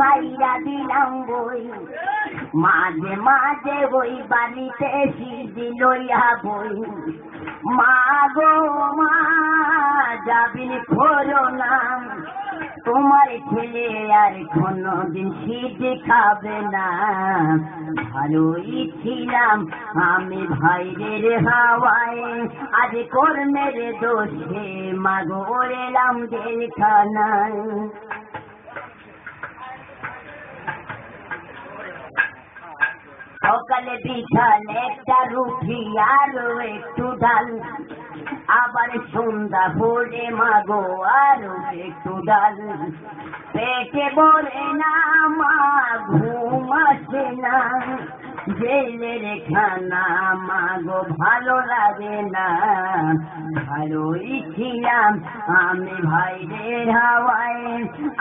ছাইরা দিলাম বই মাঝে মাঝে ওই বাড়িতে সিদ্ধি লইয়া বই মা গো মা যাবিন খোরো না তোমার ছেলে আর কোনদিন সিদ্ধি খাবে না ভালোই ছিলাম আমি ভাইদের হাওয়ায় আজ কর্মের দোষে মা গো এলাম জেলখানায় সকালে বিছানে একটা রুটি আর একটু ডাল আবার সন্ধ্যা হলে মাগো আরো একটু ডাল পেটে বলে না মা ঘুম আসে না জেলের খানা মাগো ভালো লাগে না ভালোই ছিলাম আমি ভাইদের হাওয়ায়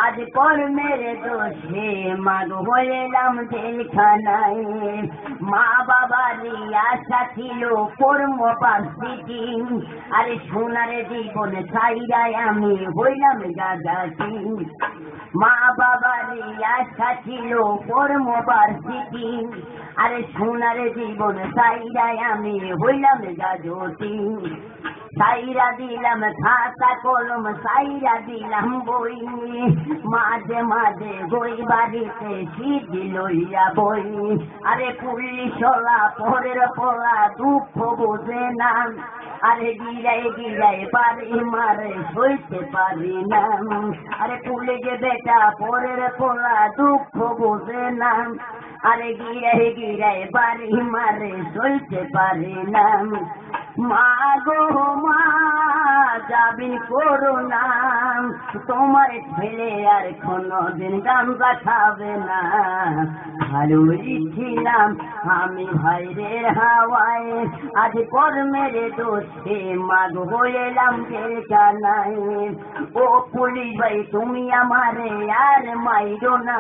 আজ কর্মের দোষে মাগো হলাম জেলখানায় মা বাবার আশা ছিল কর্ম পাচ্ছি আরে সোনার জীবন ছাইরায় আমি হইলাম গাজাটি মা বাবার আশা ছিল কর্ম পাচ্ছি আরে সোনার জীবন ছাইরায় আমি হইলাম গাজটি সাইরা দিলাম খাতা কলম সাইরা দিলাম বই মাঝে মাঝে বই বাড়িতে সিদ্ধি লইয়া বই আরে পুলিশলা পরের পোলা দুঃখ বোঝে না আরে গিরাই গিরাই বাড়ি মারে সইতে পারি না আরে পুলিশ বেটা পরের পোলা দুঃখ বোঝে না আরে গিরাই গিরাই বাড়ি মারে সইতে পারি না মা গো মা যাবিন করো না তোমার ছেলে আর কোনদিন গামছা খাবে না ভালোই ছিলাম আমি ভাইদের হাওয়ায় আজ কর্মের দোষে মা গো হইলাম জেলখানায় ও পুলিশ ভাই তুমি আমারে আর মাইরো না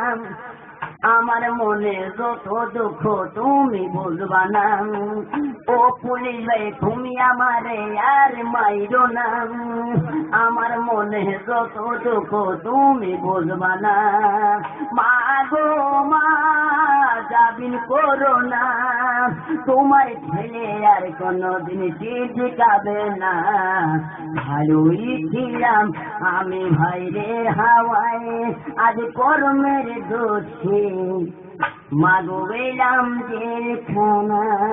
আমার মনে যত দুঃখ তুমি বুঝবা না ও পুলিশ ভাই তুমি আমারে আর মাইরো না আমার মনে যত দুঃখ তুমি বুঝবা না মা গো মা যাবিন করো না তোমার ছেলে আর কোনদিন সিদ্ধি খাবে না ভালোই ছিলাম আমি ভাইদের হাওয়ায় আজ কর্মের দোষে মা গো এলাম জেলখানায়।